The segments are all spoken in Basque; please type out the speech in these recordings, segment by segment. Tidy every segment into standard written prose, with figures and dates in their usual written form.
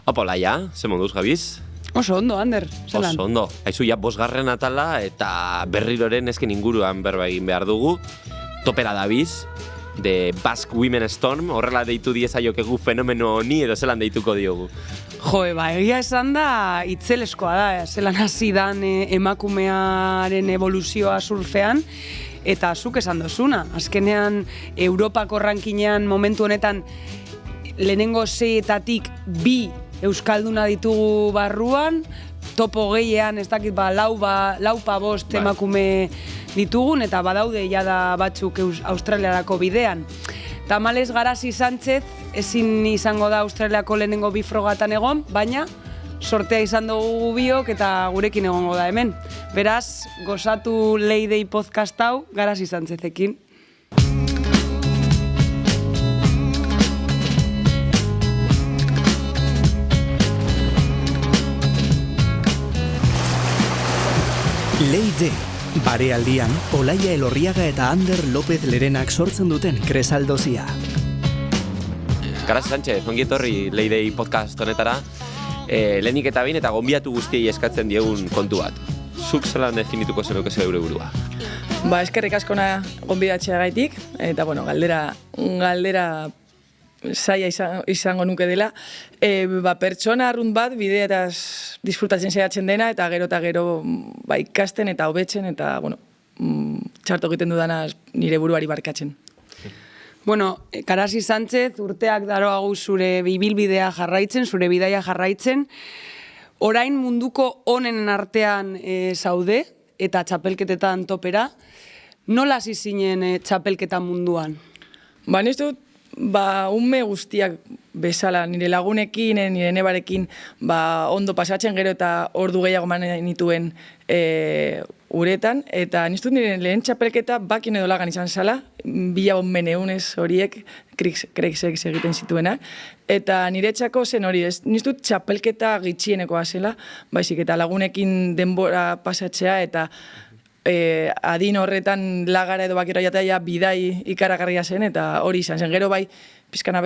Opa, Olaia, ze moduz gabiz? Oso ondo, Ander, zelan? Oso ondo. Haizu ja bosgarren atala eta berriroren esken inguruan berba egin behar dugu. Topera dabiz, The Basque Women Storm, horrela deitu diezaiokegu fenomeno honi edo zelan deituko diogu. Egia esan da, itzeleskoa da, zelan hasi dan emakumearen evoluzioa surfean, eta zuk esan dozuna. Azkenean, Europako rankinean momentu honetan, lehenengo 6etatik 2 euskalduna ditugu barruan, topo gehiean, ez dakit, laupa bost emakume ditugun, eta badaude jada batzuk Australiarako bidean. Tamalez Garasi Sánchez ezin izango da Australiako lehenengo 2 frogatan egon, baina sortea izan dugu biok eta gurekin egongo da hemen. Beraz, gozatu Leidei podcast hau Garasi Sánchezekin. Leide, barealdian, Olaia Elorriaga eta Ander López Lerenak sortzen duten Kresaldozia. Garasi Sánchez, ongi etorri Leidei podcast honetara. Lehenik eta behin eta gonbiatu guztiei eskatzen diegun kontu bat. Zuk zelan definituko zenuke zeure burua? Eskerrik askona gonbidatzea gaitik, eta galdera zaila izango nuke dela. Pertsona arrunt bat bideetaz disfrutatzen saiatzen dena, eta gero ikasten eta hobetzen, eta txarto egiten dudanaz nire buruari barkatzen. Garasi Sánchez, urteak daroagu zure ibilbidea jarraitzen, zure bidaia jarraitzen. Orain munduko onenen artean zaude, eta txapelketetan topera. Nola hasi zinen txapelketa munduan? Nik dut, ume guztiak bezala, nire lagunekin, nire nebarekin, ondo pasatzen gero eta ordu gehiago manen nituen uretan, eta niztut nire lehen txapelketa bakin edo lagan izan zala, 2 meneunez horiek, kreksek egiten zituena, eta nire txako zen hori, niztut txapelketa gitxienekoa zela, baizik eta lagunekin denbora pasatzea, eta adin horretan lagara edo bakera jatea bidai ikaragarria zen, eta hori izan zen. Gero pizkana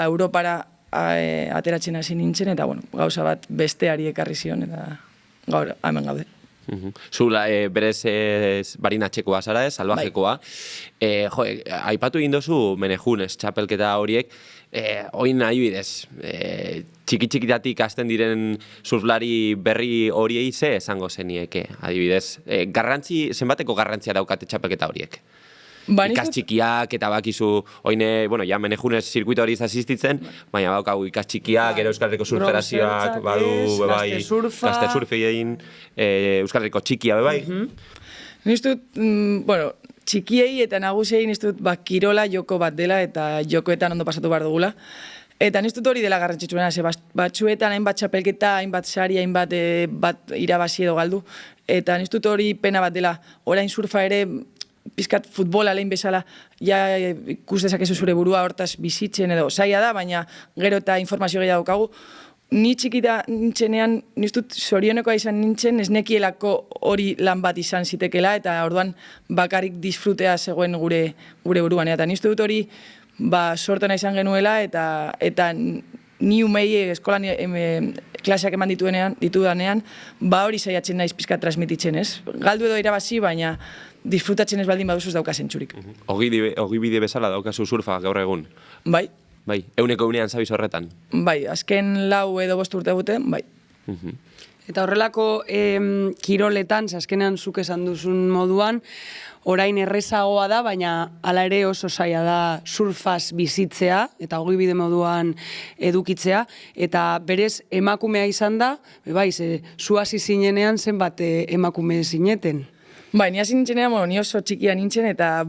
Europara ateratzen hasi nintzen, eta gauza bat besteari ekarri zion, eta gaur hemen gaude. Zu berez barinatxekoa zara, salvajekoa. Aipatu egin dozu menejunez txapelketa horiek, oin nahi bidez, txiki-txikitatik hasten diren surflari berri horiei ze esango zenieke, adibidez. Zenbateko garrantzia daukate txapelketa horiek? Ikas txikiak eta bakizu, oine, menejunez zirkuito hori asistitzen, baina baukagu ikas txikiak, Euskal Herriko Surferazioak, badu, Gazte Surfein, Euskal Herriko txikia, bai. Niztut, txikiei eta nagusiei niztut kirola joko bat dela eta jokoetan ondo pasatu behar dugula. Eta niztut hori dela garrantzitsuena, batzuetan hainbat txapelketa, hainbat sari, hainbat irabazi edo galdu. Eta niztut hori pena bat dela, orain surfa ere, pizkat futbola lehen bezala, ikus dezakezu zure burua hortaz bizitzen edo zaila da, baina gero eta informazio gehiago daukagu. Ni txikita nintzenean, niztut zorionekoa izan nintzen, ez nekielako hori lan bat izan zitekela, eta orduan bakarrik disfrutea zegoen gure buruan. Eta niztut hori sortena izan genuela, eta ni umei eskolan klaseak eman ditudanean, hori zaiatzen naiz pizkat transmititzen, ez? Galdu edo irabazi, baina disfrutatzen ez baldin baduzuz dauka zentzurik. Ogi bide bezala daukazu surfa gaur egun? Bai. Bai, euneko zabiz horretan? Bai, azken 4 edo 5 urte guten, bai. Eta horrelako kiroletan, azkenean zuk esan duzun moduan, orain errezagoa da, baina hala ere oso zaila da surfaz bizitzea, eta ogibide moduan edukitzea, eta berez emakumea izan da, zu hasi zinenean zenbat emakume zineten? Ni hasi nintzenean, ni oso txikia nintzen, eta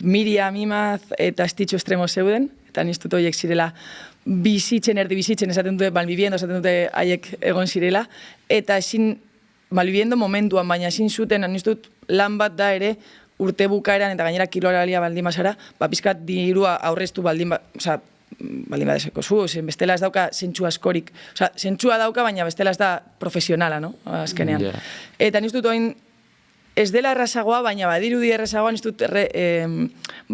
Miriam, Imaz eta Estitxo Estremo zeuden, eta niztut horiek zirela erdi bizitzen, esaten dute, malbibiendo, esaten dute haiek egon zirela, eta ezin, malbibiendo momentuan, baina ezin zuten, niztut lan bat da ere, urte bukaeran, eta gainera kiloralia baldin bazara, pizkat dirua aurreztu baldin badezeko zu, bestela ez dauka zentsu askorik, zentsua dauka, baina bestela ez da profesionala, azkenean. Eta niztut oin, ez dela errazagoa, baina badirudi errazagoan, ez dut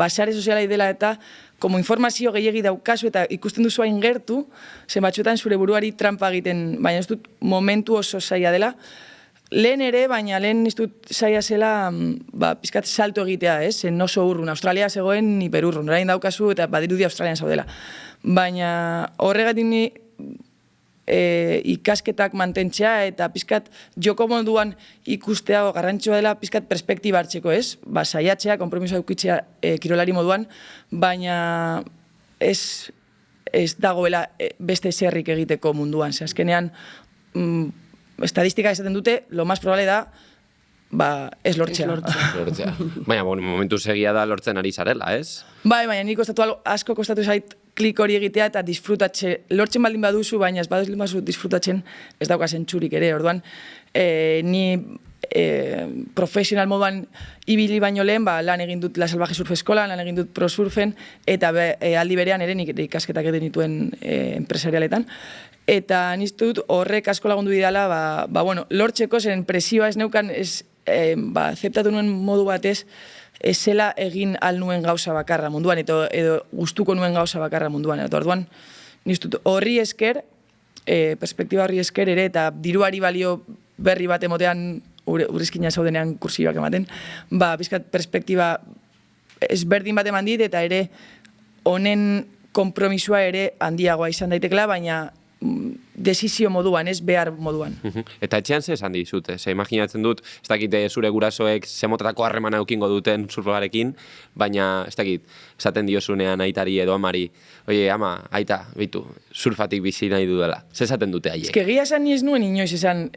sare sozialai dela eta como informazio gehiegi daukazu eta ikusten duzu hain gertu, zen batzuetan zure buruari trampa egiten, baina ez dut momentu oso zaila dela. Lehen ere, baina lehen ez dut zaila zela pizkat salto egitea, zen oso urrun. Australia zegoen ni perurrun, orain daukazu eta badirudi Australian zaudela. Baina horregatik ni ikasketak mantentzea eta pizkat joko moduan ikustea garrantzitsua dela pizkat perspektiba hartzeko, saiatzea, konpromisoa edukitzea kirolari moduan, baina ez dagoela beste zerrik egiteko munduan. Azkenean, estadistika esaten dute, lo más probable da ez lortzea. Baina, momentu segia da lortzen ari zarela, ez? Baina nik asko kostatu zait klik hori egitea eta disfrutatze. Lortzen baldin baduzu, baina ez baduz baduzu disfrutatzen ez daukazen txurik ere. Orduan, ni profesional moduan ibili baino lehen, lan egin dut La Salvaje Surf Eskolan, lan egin dut Pro Surfen, eta aldi berean ere nik ikasketak egin dituen enpresarialetan. Eta niztu dut horrek asko lagundu didala, lortzeko zen presioa ez neukan, zeptatu nuen modu batez, ez zela egin al nuen gauza bakarra munduan, edo gustuko nuen gauza bakarra munduan. Eta orduan, niztu dut horri esker, perspektiba horri esker ere, eta diruari balio berri bat emotean, urrizkina zaudenean kursioak ematen, bizkat perspektiba ezberdin bat eman dit, eta ere honen konpromisua ere handiagoa izan daitekela, baina desizio moduan, ez behar moduan. Eta etxean ze esan dizute? Imaginatzen dut, ez dakit zure gurasoek zemotratako harremana eukingo duten surflarekin, baina ez dakit, esaten diozunean aitari edo amari, oie, ama, aita, bitu, surfatik bizi nahi dudala. Ze esaten dute haiek? Egia esan ni ez nuen inoiz esan,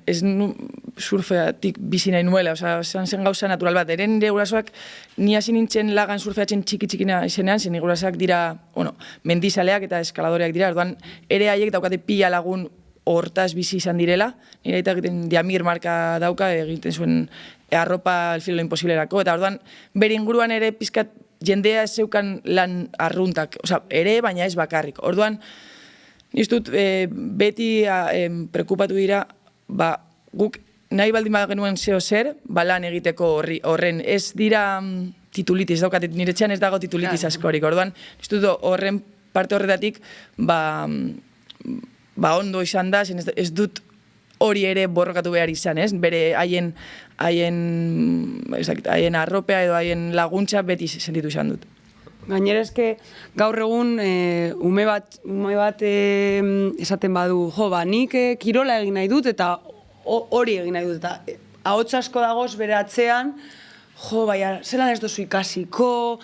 surfatik bizi nahi nuela, esan zen gauza natural bat. Eren nire gurasoak, ni hasi nintzen lagan surfeatzen txiki-txikina izenean, zen nire gurasoak dira, mendizaleak eta eskaladoreak dira, orduan ere haiek daukate pila lagun hortaz bizi izan direla, nire eta egiten Diamir marka dauka, egiten zuen arropa el filo imposiblerako, eta orduan bere inguruan ere pizkat jendea ez zeukan lan arruntak, ere baina ez bakarrik. Orduan, niztut beti preokupatu dira, guk nahi baldin bat genuen zeo zer, lan egiteko horren, ez dira titulitis, daukatet nire txean ez dago titulitis askorik, orduan, niztut horren parte horretatik, ondo izan da, ez dut hori ere borrokatu behar izan, bere haien arropea edo haien laguntza beti sentitu izan dut. Gainera eske gaur egun ume bat esaten badu, nik kirola egin nahi dut eta hori egin nahi dut, eta ahots asko dagoz bere atzean, baina zelan ez duzu ikasiko,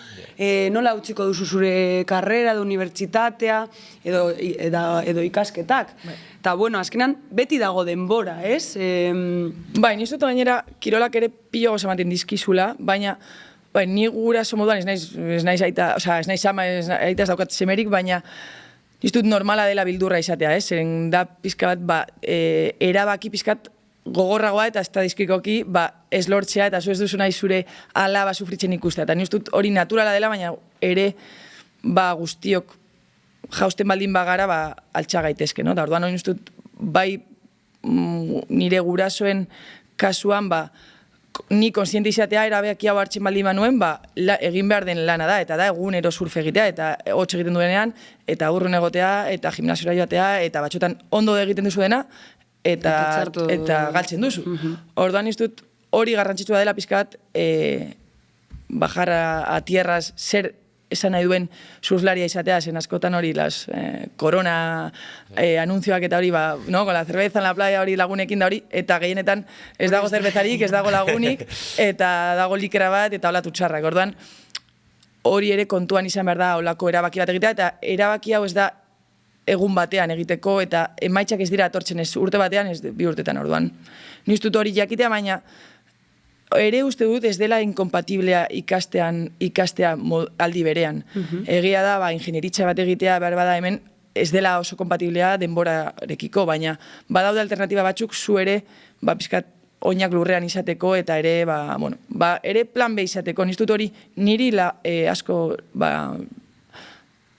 nola utziko duzu zure karrera edo unibertsitatea edo ikasketak. Eta, azkenan beti dago denbora, ez? Niz dut gainera, kirolak ere pilo goza ematen dizkizula, baina ni guraso moduan ez naiz aita, ez naiz ama, aita ez daukat semerik, baina niz dut normala dela bildurra izatea, ez? Zeren da pizka bat, erabaki pizkat gogorragoa eta estadistikoki ez lortzea eta zu ez duzu nahi zure alaba sufritzen ikustea. Eta niz dut hori naturala dela, baina ere guztiok jausten baldin bagara altxa gaitezke. Eta orduan hori niz dut bai nire gurasoen kasuan ni konsiente izatea erabeak hau hartzen baldin banuen egin behar den lana da, eta da egunero surf egitea, eta hotx egiten duenean, eta urrun egotea, eta gimnasiora joatea, eta batxotan ondo egiten duzu dena, eta galtzen duzu. Orduan ez dut hori garrantzitsua dela pizkat bajar a tierras zer esan nahi duen surflaria izatea, zen askotan hori korona anunzioak eta hori, con la cerveza en la playa hori lagunekin da hori, eta gehienetan ez dago cervezarik, ez dago lagunik, eta dago likera bat, eta hola tutxarrak. Orduan hori ere kontuan izan behar da holako erabaki bat egitea, eta erabaki hau ez da egun batean egiteko, eta emaitzak ez dira atortzen ez urte batean, ez 2 urtetan orduan. Ni uste dut hori jakitea, baina ere uste dut ez dela inkompatiblea ikastea aldi berean. Egia da, ingenieritza bat egitea behar bada hemen, ez dela oso kompatiblea denborarekiko, baina badaude alternatiba batzuk zu ere, pizkat oinak lurrean izateko, eta ere, ere plan B izateko. Ni uste dut hori niri asko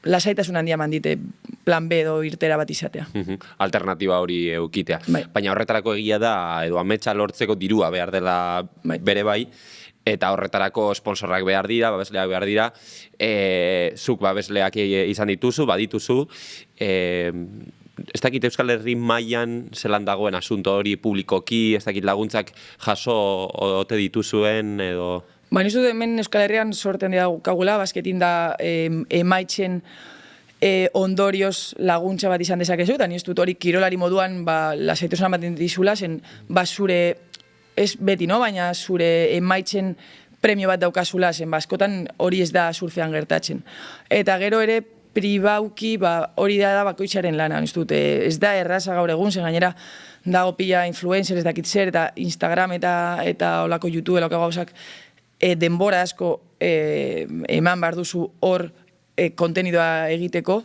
lasaitasun handia mandite plan B edo irtera bat izatea. Alternatiba hori eukitea. Bai. Baina horretarako egia da, edo ametsa lortzeko dirua behar dela bere bai, eta horretarako sponsorrak behar dira, babesleak behar dira, zuk babesleak izan dituzu, badituzu, ez dakit Euskal Herri mailan zelan dagoen asunto hori publikoki, ez dakit laguntzak jaso ote dituzuen, edo... Ba, nizu hemen Euskal Herrian sorten daukagula, basketin da emaitzen ondorioz laguntza bat izan dezakezu, eta nizu hori kirolari moduan lasaitasun ematen dizula, zen zure, ez beti, no? Baina zure emaitzen premio bat daukazula, zen askotan hori ez da surfean gertatzen. Eta gero ere, pribauki hori da bakoitzaren lana, ez da erraza gaur egun, zen gainera dago pila influencer, ez dakit zer, eta Instagram eta olako YouTube, olako gauzak, denbora asko eman behar duzu hor kontenidua egiteko,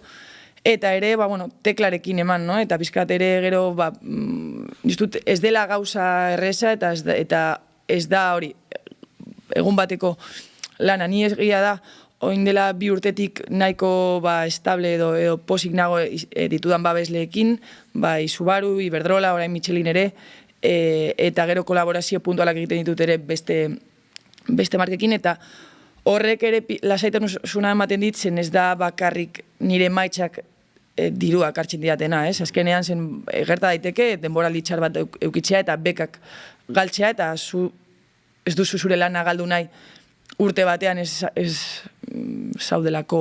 eta ere, teklarekin eman, no? Eta pizkat ere gero, ez dela gauza erreza, eta ez da hori, egun bateko lana, ni egia da, oin dela 2 urtetik nahiko estable edo posik nago ditudan babesleekin, Subaru, Iberdrola, orain Michelin ere, eta gero kolaborazio puntualak egiten ditut ere beste markekin, eta horrek ere lasaitasuna ematen dit, zen ez da bakarrik nire emaitzak diruak hartzen didatena, ez? Azkenean zen gerta daiteke, denboraldi txar bat eukitzea eta bekak galtzea, eta ez duzu zure lana galdu nahi urte batean ez zaudelako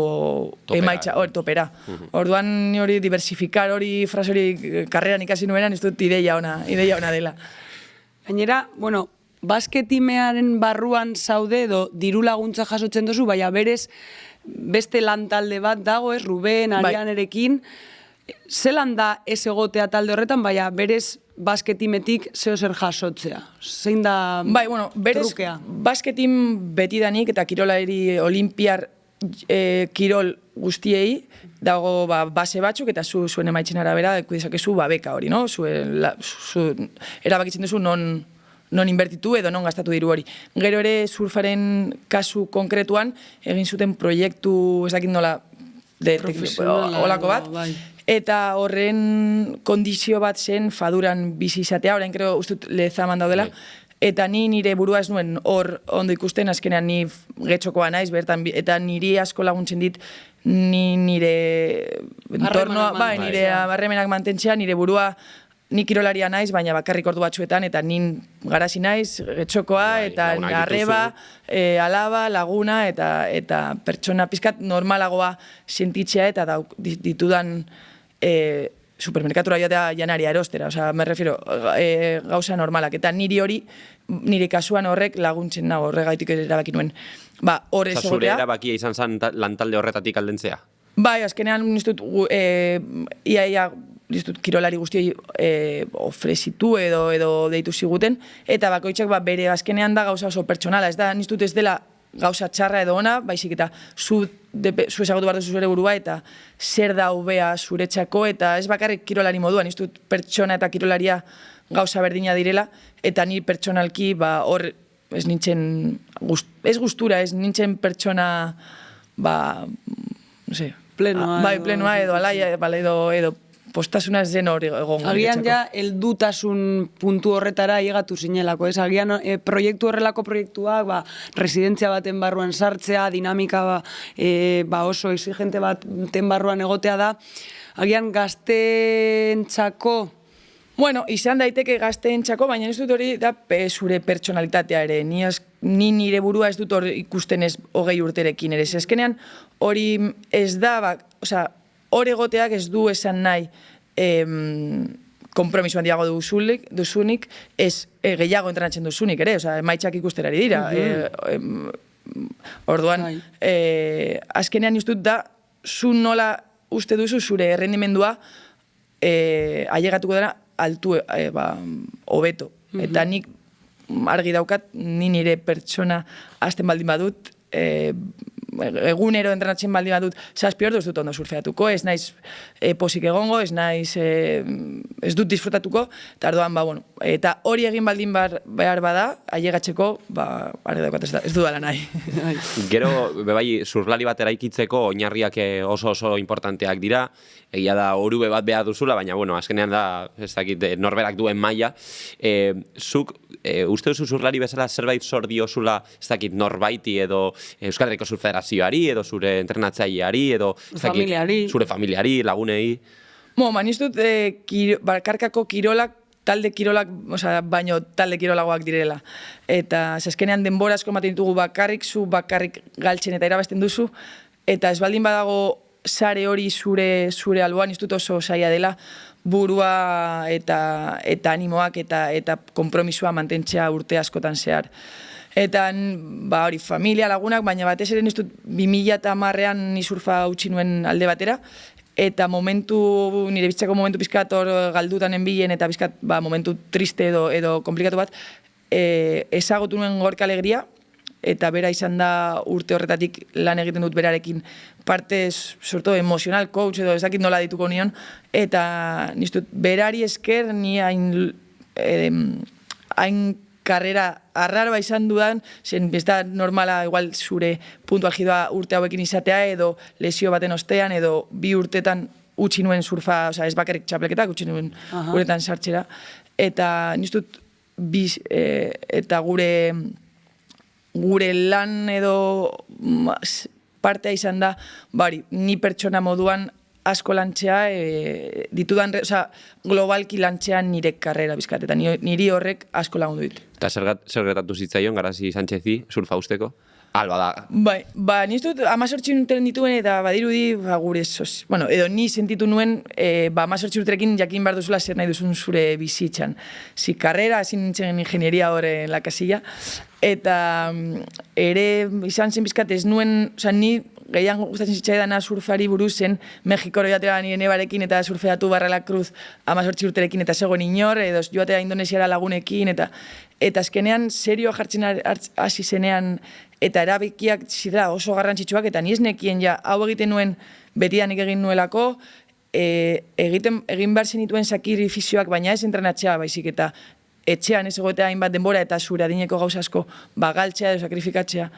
emaitza, topera. Orduan hori diversifikar hori frase hori karreran ikasi nuenan, ez dut ideia ona dela. Gainera, basketimearen barruan zaude edo diru laguntza jasotzen duzu, baina berez beste lantalde bat dago, ez, Ruben, Arianerekin, zelan da ez egotea talde horretan, baina berez basketimetik zeo zer jasotzea? Zein da berez, trukea? Basketin betidanik eta kirolari olimpiar kirol guztiei dago base batzuk eta zuen emaitzen arabera dezakezu beka hori, no? Erabakitzen duzu non inbertitu edo non gastatu diru hori. Gero ere surfaren kasu konkretuan egin zuten proiektu, ez dakit nola, olako bat, eta horren kondizio bat zen faduran bizi izatea, orain creo ustut lezaman daudela, eta ni nire burua ez nuen hor ondo ikusten, azkenean ni getxokoa naiz, bertan, eta niri asko laguntzen dit nire entornoa, nire harremanak mantentzea, nire burua ni kirolaria naiz, baina bakarrik ordu batzuetan, eta nin garazi naiz, getxokoa, eta arreba, alaba, laguna, eta pertsona pizkat normalagoa sentitzea, eta ditudan supermerkatura joatea janaria erostera, osea, me refiero, gauza normalak, eta niri kasuan horrek laguntzen nago, horregaitik erabaki nuen. Horrez egotea. Zure erabakia izan zen lantalde horretatik aldentzea? Bai, azkenean niztut, iaia, kirolari guztioi ofrezitu edo deitu ziguten, eta bakoitzak bere azkenean da gauza oso pertsonala, ez da, niztut ez dela gauza txarra edo ona, baizik eta zu ezagutu behar duzu zure burua, eta zer da hobea zuretzako, eta ez bakarrik kirolari moduan, niztut pertsona eta kirolaria gauza berdina direla, eta ni pertsonalki hor ez nintzen, ez gustura, ez nintzen pertsona, no sé, plenoa edo alaia, edo postasuna zen hori egon. Agian ja, heldutasun puntu horretara llegatu zinelako, ez? Agian horrelako proiektuak, residentzia baten barruan sartzea, dinamika oso exigente baten barruan egotea da, agian gazteentzako... Bueno, izan daiteke gazteentzako, baina ez dut hori da zure pertsonalitatea ere. Ni nire burua ez dut hor ikusten ez 20 urterekin ere. Ezkenean hori ez da, hor egoteak ez du esan nahi kompromiso handiago duzunik, ez gehiago entrenatzen duzunik ere, emaitzak ikusterari dira. Orduan, azkenean dut da, zu nola uste duzu zure errendimendua ailegatuko dela altu, hobeto. Eta nik argi daukat, ni nire pertsona hasten baldin badut, egunero entrenatzen baldin badut 7 ordu ez dut ondo surfeatuko, ez naiz posik egongo, ez naiz ez dut disfrutatuko, eta orduan, bueno, eta hori egin baldin behar bada, ailegatzeko, ez dudala nahi. Gero, bebai, zurlari bat eraikitzeko oinarriak oso importanteak dira, egia da orube bat behar duzula, baina, bueno, azkenean da, ez dakit, norberak duen maila. Zuk, uste duzu zurlari bezala zerbait zor diozula, ez dakit, norbaiti edo Euskal Herriko Zurfederazioari, edo zure entrenatzaileari, edo zure familiari, lagunei? Manistut, karkako kirolak, talde kirolak, baino talde kirolagoak direla. Eta zazkenean denbora asko ematen ditugu bakarrik galtzen eta irabazten duzu, eta ez baldin badago sare hori zure alboan, iztut oso saia dela, burua eta animoak eta konpromisua mantentzea urte askotan zehar. Eta hori, familia, lagunak, baina batez ere niztut 2010an ni surfa utzi nuen alde batera, eta nire bizitzako momentu pizkat hor galdutan enbilen eta pizkat momentu triste edo komplikatu bat, ezagutu nuen Gorka Alegria, eta bera izan da urte horretatik lan egiten dut berarekin parte, sorto, emozional coach edo ezakit nola dituko nion, eta niztut, berari esker ni hain karrera arraroa izan dudan, zen ez da normala igual zure puntu algidoa urte hauekin izatea edo lesio baten ostean edo 2 urtetan utzi nuen surfa, ez bakarrik txapelketak, utzi nuen uretan sartxera. Eta niztut, eta gure lan edo partea izan da, ni pertsona moduan asko lantzea, globalki lantzean nire karrera bizkat, eta niri horrek asko lagundu dit. Eta zer gertatu zitzaion, Garazi Sánchezi, surfa usteko? Alba da. Niztut 18 urteren dituen eta badirudi, gure edo ni sentitu nuen, 18 urterekin jakin behar duzula zer nahi duzun zure bizitzan. Karrera, ezin nintzen ingenieria hori la kasilla, eta ere izan zen bizkat ez nuen, ni gehiago gustatzen zitzaidana surfari buruz zen Mexikoro joatera nire nebarekin eta surfeatu Barrela Cruz 18 urterekin eta zegoen inor, edo joatea Indonesiara lagunekin, eta azkenean serioa jartzen hasi zenean eta erabikiak zidra oso garrantzitsuak, eta ni ez nekien hau egiten nuen betidanik egin nuelako, egin behar zenituen sakrifizioak, baina ez entrenatzea baizik, eta etxean ez egotea hainbat denbora eta zure adineko gauza asko galtzea edo sakrifikatzea.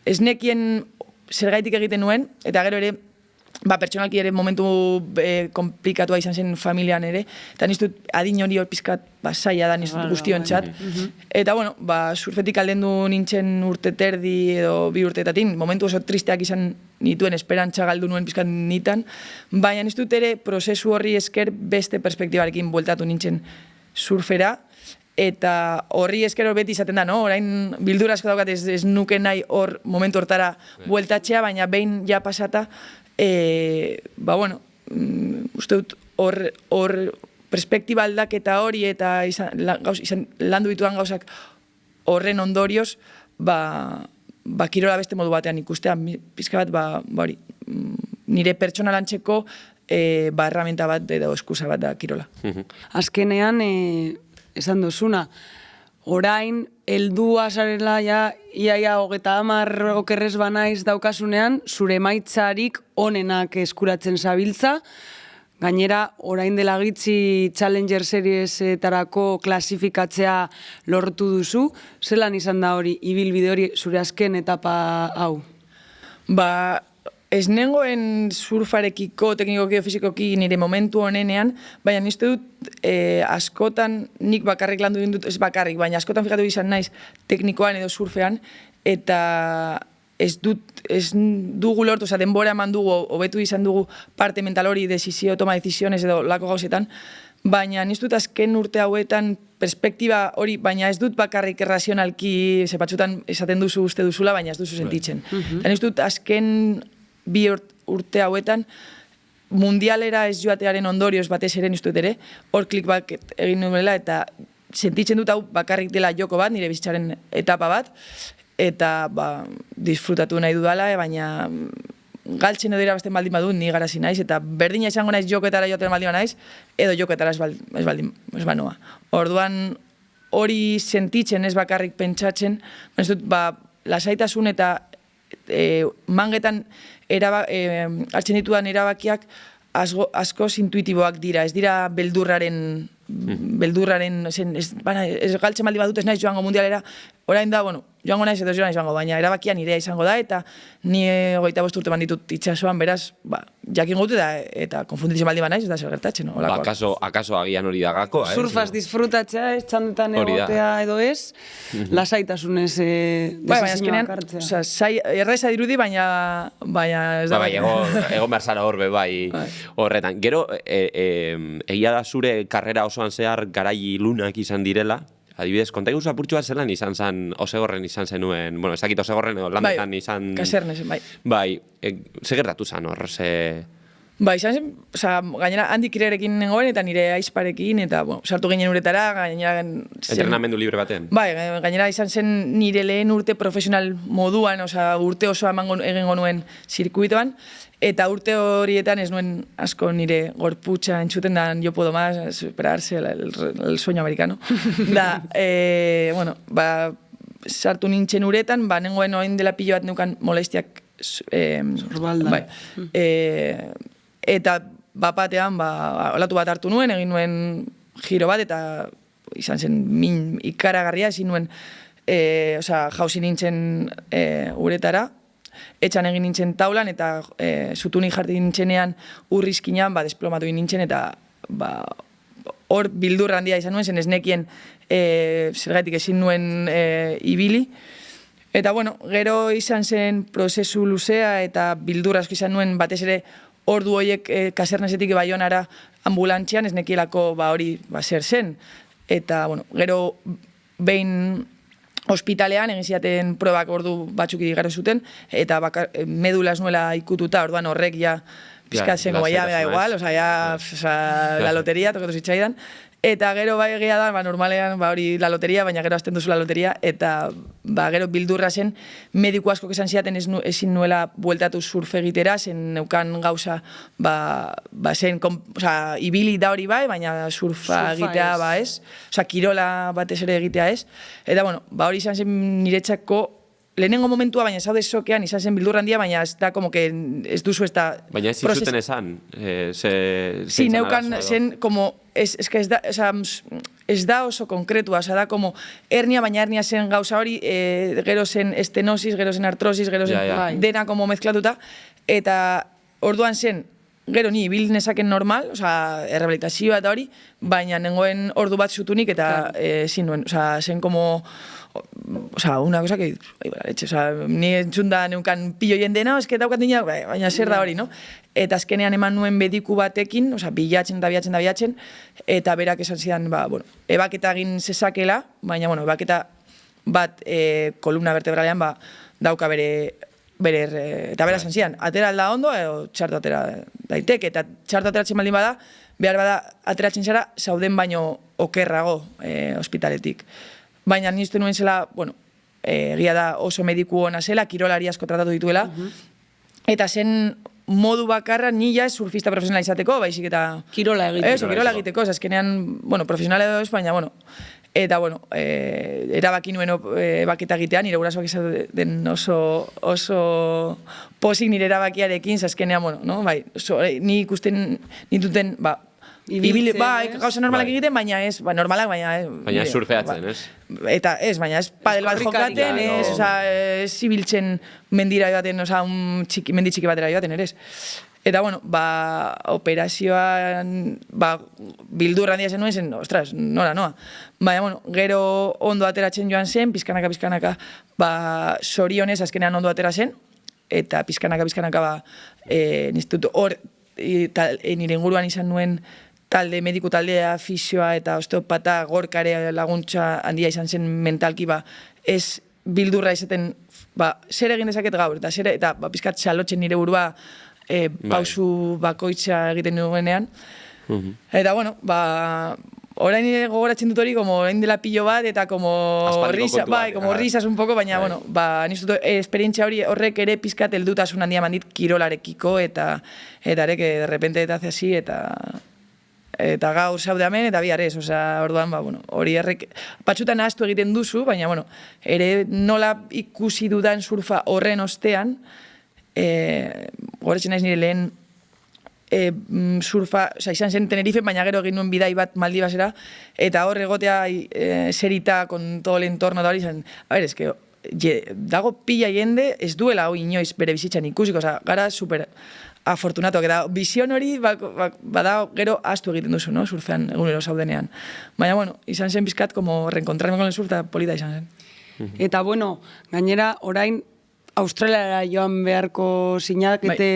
Ez nekien zergaitik egiten nuen, eta gero ere, pertsonalki ere momentu komplikatua izan zen familian ere, eta niztut adin hori hor pizkat zaila da niztut guztion txat. Eta, surfetik aldendu nintzen urte terdi edo 2 urtetatin, momentu oso tristeak izan nituen esperantza galdu nuen pizkat nitan, baina niztut ere prozesu horri esker beste perspektibarekin bueltatu nintzen surfera, eta horri eskero beti izaten da, orain bildura asko daukat ez nuke nahi hor momentu hortara bueltatzea, baina behin ja pasata, uste dut hor perspektiba aldaketa hori eta landu dituan gauzak horren ondorioz, kirola beste modu batean ikustean, pizka bat, nire pertsona lantzeko erramenta bat edo eskusa bat da kirola. Azkenean, esan duzuna, orain, heldua zarela, iaia 30 okerrez banaiz daukasunean, zure maitzarik onenak eskuratzen zabiltza, gainera, orain dela gitzi Challenger Seriesetarako klasifikatzea lortu duzu, zelan izan da hori, ibilbide hori zure azken etapa hau? Ez nengoen surfarekiko, teknikoki, fizikoki nire momentu honenean, baina nizte dut askotan, nik bakarrik landu dut, ez bakarrik, baina askotan fijatu izan naiz teknikoan edo surfean, eta ez dugu lortu, denbora eman dugu, hobetu izan dugu parte mental hori, toma decisiones edo lako gauzetan, baina nizte dut azken urte hauetan perspektiba hori, baina ez dut bakarrik errazionalki, batzutan esaten duzu uste duzula, baina ez duzu sentitzen. Eta nizte dut azken 2 urte hauetan, mundialera ez joatearen ondorioz batez ere niztut ere, hor klik bat egin nuela, eta sentitzen dut hau bakarrik dela joko bat, nire bizitzaren etapa bat, eta disfrutatu nahi dudala, baina galtzen edo irabazten baldin badut, ni Garazi naiz, eta berdina izango naiz joketara joaten baldin naiz, edo joketara ez banoa. Orduan hori sentitzen ez bakarrik pentsatzen, ez dut, lasaitasun eta mangetan hartzen ditudan erabakiak askoz intuitiboak dira, ez dira beldurraren beldurraren, ez galtzen maldi badut ez naiz joango mundialera, orain da, bueno, joango naiz edo joan izango, baina erabakia nirea izango da, eta ni 25 urte banditut itxasuan, beraz, jakin gutu eta konfunditzen baldi ba naiz, eta zer gertatzen, olakoak. Akaso agian hori da gakoa, Surfaz disfrutatzea, txandetan egotea edo ez, lasaitasunez desizioak hartzea. Erreza dirudi, baina ez da. Egon behar zara horbe, horretan. Gero, egia da zure karrera osoan zehar garai lunak izan direla, adibidez, konta iguzu apurtxua zelan izan zen, Osegorren izan zenuen, bueno, ez dakit Osegorren edo landetan izan... Kasernesen, bai. Bai, ze gertatu zen hor, izan zen, gainera handik irerekin nengoen eta nire aizparekin, eta sartu ginen uretara, gainera... Entrenamendu libre baten? Bai, gainera izan zen nire lehen urte profesional moduan, urte osoa egingo nuen zirkuitoan, eta urte horietan ez nuen asko nire gorputza entzuten da yo puedo más, superarse el sueño americano. Da, sartu nintzen uretan, nengoen oin dela pilo bat neukan molestiak Zorbalda. Eta bapatean, olatu bat hartu nuen, egin nuen giro bat, eta izan zen min ikaragarria, ezin nuen jauzi nintzen uretara, etxan egin nintzen taulan, eta zutunik jarti nintzenean urrizkinan, desplomatu nintzen, eta hor bildur handia izan nuen, zen ez nekien zergatik ezin nuen ibili. Eta gero izan zen prozesu luzea eta bildur asko izan nuen batez ere ordu horiek kasernesetik Baionara ambulantzian, ez nekielako hori zer zen. Eta gero behin ospitalean egin ziaten probak ordu batzuk igaro zuten, eta medula ez nuela ikututa, orduan horrek ja pizkatzen goia, da igual, la loteria, tokatu zitzaidan. Eta gero egia da, normalean hori la loteria, baina gero azten duzu la loteria, eta gero bildurra zen, mediku asko esan ziaten ezin nuela bueltatu surf egitera, zen neukan gauza, zen, ibili da hori bai, baina surfa egitea ez. Kirola batez ere egitea ez. Eta hori izan zen niretzako, lehenengo momentua, baina zaude sokean, izan zen bildurra handia, baina ez da, como que ez duzu ez da... Baina ez zizuten esan? Sí, neukan zen, como... Ez da oso konkretua, da como hernia, baina hernia zen gauza hori, gero zen estenosis, gero zen artrosis, gero zen dena como mezklatuta, eta orduan zen, gero ni ibil nezaken normal, errehabilitazioa eta hori, baina nengoen ordu bat zutunik eta ezin nuen, zen como... una cosa que, ni entzunda neukan pillo jendena, eske daukat dina, baina zer da hori, no? Eta azkenean eman nuen mediku batekin, bilatzen, eta berak esan zidan, ebaketa egin zezakela, baina, ebaketa bat kolumna vertebralean dauka bere eta bera esan zidan, atera alda ondo, txarto atera daitek, eta txarto ateratzen baldin bada, behar bada ateratzen zara, zauden baino okerrago ospitaletik. Baina niztu nuen zela, egia da oso mediku ona zela, kirolari asko tratatu dituela, eta zen modu bakarra nila surfista profesional izateko, baizik eta... Kirola egiteko. Kirola egiteko, azkenean, profesional edo ez, baina, eta, erabaki nuen baketa egitean, nire gurasoak izaten oso posik nire erabakiarekin, azkenean, ni ikusten nituten, ibili, gauza normalak egiten, baina ez, normalak, baina ez... Baina ez surfeatzen, ez? Eta ez, baina ez padel bat jokaten, ez ibiltzen mendira joaten, mendi txiki batera joaten, ere ez. Eta, operazioan, bildur handia zen nuen zen, ostras, noa. Baina, gero ondo ateratzen joan zen, pizkanaka, sorionez azkenean ondo atera zen, eta pizkanaka, niztut hor, nire inguruan izan nuen talde, mediku taldea, fisioa eta osteopata, gorkare laguntza handia izan zen mentalki, ez bildurra izaten, zer egin dezaket gaur, eta pizkat txalotzen nire burua pausu bakoitza egiten duenean. Eta, orain gogoratzen dut hori, orain dela pilo bat, eta risas un poco, baina, niztut esperientzia hori horrek ere pizkat heldutasun handia mandit kirolarekiko, eta ere, que de repente eta hace así, eta gaur zaude hemen, eta bihar ez, orduan, hori errek, batxutan ahaztu egiten duzu, baina, ere nola ikusi dudan surfa horren ostean, goretzen naiz nire lehen surfa, izan zen Tenerife, baina gero egin nuen bidai bat Maldivasera, eta hor egotea serita con todo el entorno da hori zen, dago pila jende, ez duela hoi inoiz bere bizitzan ikusiko, gara super afortunatuak, eta bizion hori bada gero astu egiten duzu, no? Surfean egunero zaudenean. Baina, bueno, izan zen bizkat, como reencontrarme con el surf, eta polita izan zen. Eta, bueno, gainera, orain, Australiara joan beharko zinakete,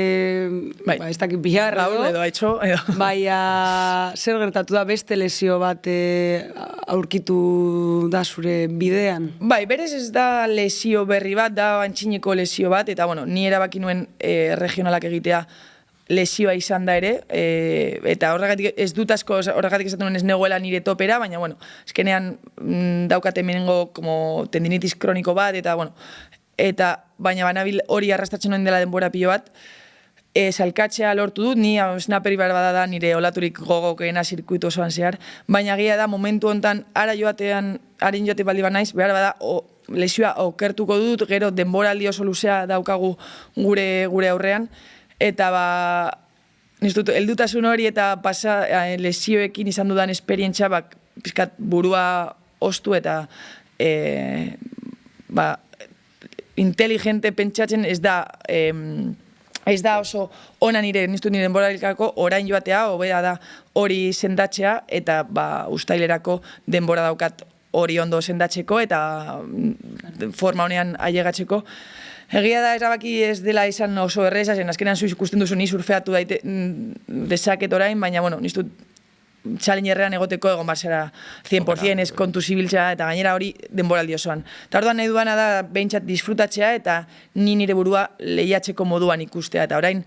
ez dakit bihar, edo haitxo, edo. Baina, zer gertatu da beste lesio bat aurkitu da zure bidean? Bai, berez ez da lesio berri bat, da antxineko lesio bat, eta, bueno, ni erabaki nuen regionalak egitea lesioa izan da ere, eta horregatik ez dut asko, horregatik esaten nuen ez negoela nire topera, baina, bueno, eskenean daukate menengo como tendinitis kroniko bat, eta, bueno, eta baina banabil hori arrastatzen noen dela denbora pilo bat, salkatzea lortu dut, ni snaperi behar bada da nire olaturik gogokeena zirkuitu osoan zehar, baina gila da momentu hontan haren joate baldi bat naiz, behar bada lesioa okertuko dut, gero denboraldi oso luzea daukagu gure aurrean, eta niztut, eldutasun hori eta lesioekin izan dudan esperientzia, pizkat burua ostu eta inteligente pentsatzen ez da oso ona nire denborarekako orain joatea, hobea da hori sendatzea, eta ustailerako denbora daukat hori ondo sendatzeko eta forma honean ailegatzeko. Egia da erabaki ez dela izan oso erreza, zen azkenean zu ikusten duzu ni surfeatu dezaket orain, baina, bueno, niztut challengerrean egoteko egon barzera 100% ez kontu zibiltzea eta gainera hori denboraldi osoan. Eta orduan nahi duana da behintzat disfrutatzea eta ni nire burua lehiatzeko moduan ikustea. Eta orain,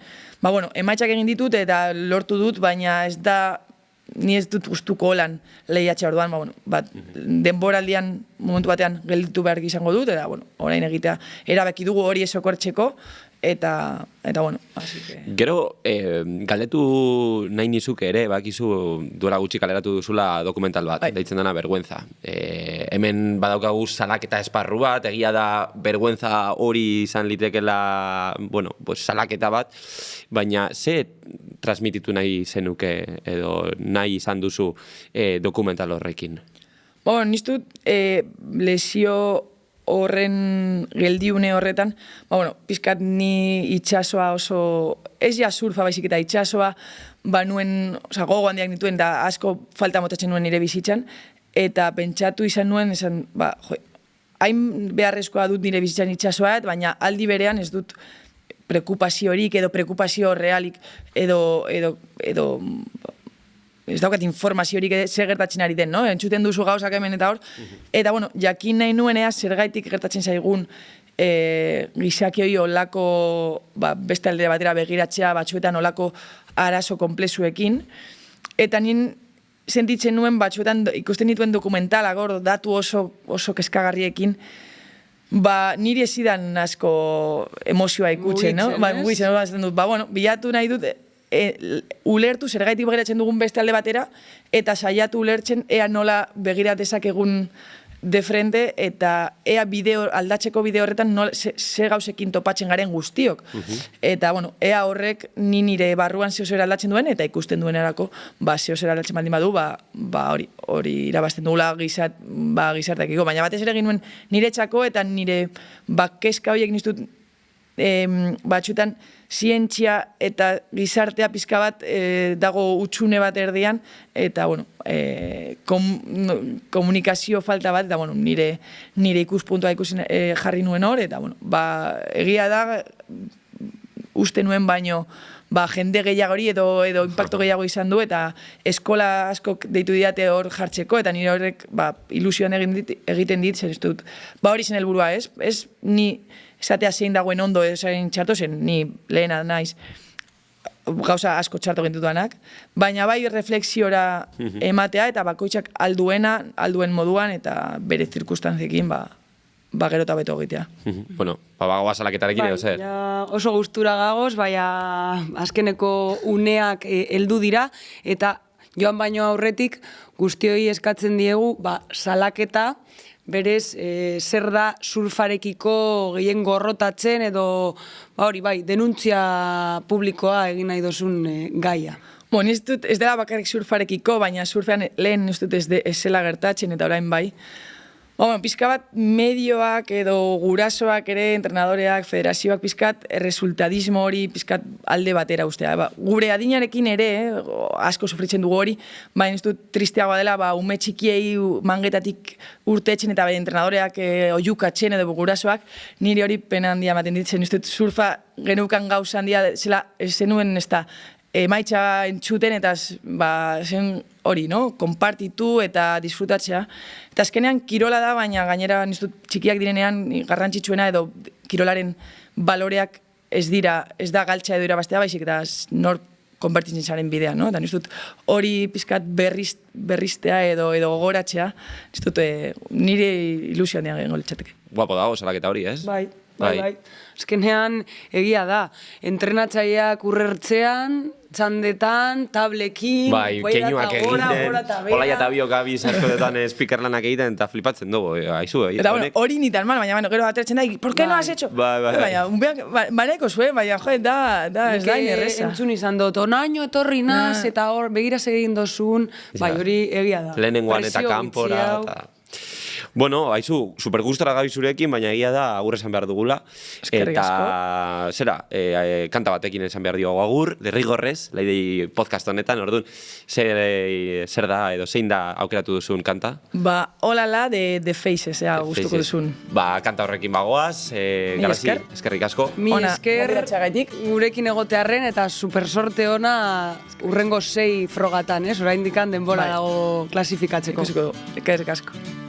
emaitzak egin ditut eta lortu dut, baina ez da, ni ez dut gustuko holan lehiatzea orduan, denboraldian momentu batean gelditu behar izango dut, eta orain egitea erabaki dugu hori esokortzeko, eta así que... Gero, galdetu nahi nizuke ere, bakizu duela gutxi kaleratu duzula dokumental bat, deitzen dena Vergüenza. Hemen badaukagu salaketa esparru bat, egia da vergüenza hori izan litekela, salaketa bat, baina ze transmititu nahi zenuke edo nahi izan duzu dokumental horrekin? Niztut lesio horren geldiune horretan, pizkat ni itxasoa oso, ez ja surfa baizik eta itxasoa, nuen, gogo handiak nituen, da asko falta motatzen nuen nire bizitzan, eta pentsatu izan nuen, hain beharrezkoa dut nire bizitzan itxasoa, baina aldi berean ez dut preokupaziorik edo preokupazio realik edo ez daukat informaziorik zer gertatzen ari den, no? Entzuten duzu gauzak hemen eta hor. Eta, jakin nahi nuenea zergaitik gertatzen zaigun gizaki hori olako beste alde batera begiratzea batzuetan olako arazo konplexuekin. Eta nien sentitzen nuen batzuetan ikusten dituen dokumentalak hor datu oso kezkagarriekin, niri ezidan asko emozioa ikutzen, no? Mugitzen dut, bilatu nahi dut, ulertu zergaitik begiratzen dugun beste alde batera, eta saiatu ulertzen ea nola begira dezakegun de frente, eta ea aldatzeko bideo horretan ze gauzekin topatzen garen guztiok. Eta, ea horrek ni nire barruan zehozer aldatzen duen, eta ikusten duen erako, zehozer aldatzen baldin badu, hori irabazten dugula gizarteakiko. Baina batez ere egin nuen nire txako, eta nire kezka horiek niztut batxutan zientzia eta gizartea pizka bat dago utxune bat erdian, eta komunikazio falta bat, eta nire ikuspuntua jarri nuen hor, eta egia da uste nuen baino jende gehiagori edo impacto gehiago izan du, eta eskola askok deitu diate hor jartzeko, eta nire horrek ilusioan egiten dit, zer ez dut, hori zen helburua, ez ni esatea zein dagoen ondo esain txarto zen, ni lehena naiz gauza asko txarto gentutuanak, baina bai reflexiora ematea eta bakoitzak alduen moduan eta bere zirkustantziekin gero eta beto egitea. Bagoa salaketarekin edo zer? Oso gustura gagoz, baina azkeneko uneak heldu dira, eta joan baino aurretik guztioi eskatzen diegu salaketa, berez, zer da surfarekiko gehien gorrotatzen edo, hori bai, denuntzia publikoa egin nahi dozun gaia. Nik dut ez dela bakarrik surfarekiko, baina surfean lehen ez dut ez zela gertatzen eta orain bai. Pizka bat medioak edo gurasoak ere, entrenadoreak, federazioak pizkat, resultadismo hori pizkat alde batera ustea. Gure adinarekin ere, asko sufritzen dugu hori, baina ez dut tristeagoa dela, ume txikiei mangetatik urtetzen eta entrenadoreak oiukatzen edo gurasoak, niri hori pena handia ematen ditzen. Ez dut surfa genukan gauza handia, zela zenuen ez da, emaitza entzuten eta zen hori, konpartitu eta disfrutatzea. Eta azkenean kirola da, baina gainera niztut txikiak direnean garrantzitsuena edo kirolaren baloreak ez da galtza edo irabaztea baizik eta nor konpartitzen zaren bidea, eta niztut hori pizkat berriztea edo gogoratzea, niztut nire ilusio handia gengo litzateke. Guapo dago, salaketa hori, ez? Bai. Azkenean egia da, entrenatzaileak urrertzean, txandetan, tablekin, keinuak egiten, Olaia eta Biok gabi askotetan speakerlanak egiten eta flipatzen dugu, haizu. Eta hori ni tan mal, baina gero ateratzen da, ¿por qué no has hecho? Baina, baneko zuen, baina da ez da inerreza. Entzun izan dut, onaino etorri naz, eta hor begiraz egin dozun, hori egia da. Lehenengoan eta kanpora, Bueno, haizu, supergustora gabi zurekin, baina egia da agur esan behar dugula. Eskerrik asko. Eta, zera, kanta batekin esan behar diogu agur, derrigorrez, Leidei podcast honetan, orduan, zer da edo zein da aukeratu duzun kanta? Olala de The Faces, gustuko duzun. Kanta horrekin bagoaz, garazi, eskerrik asko. Mi esker, gurekin egotearren eta supersorte ona urrengo 6 frogatan, oraindik denbora dago klasifikatzeko. Eskerrik asko.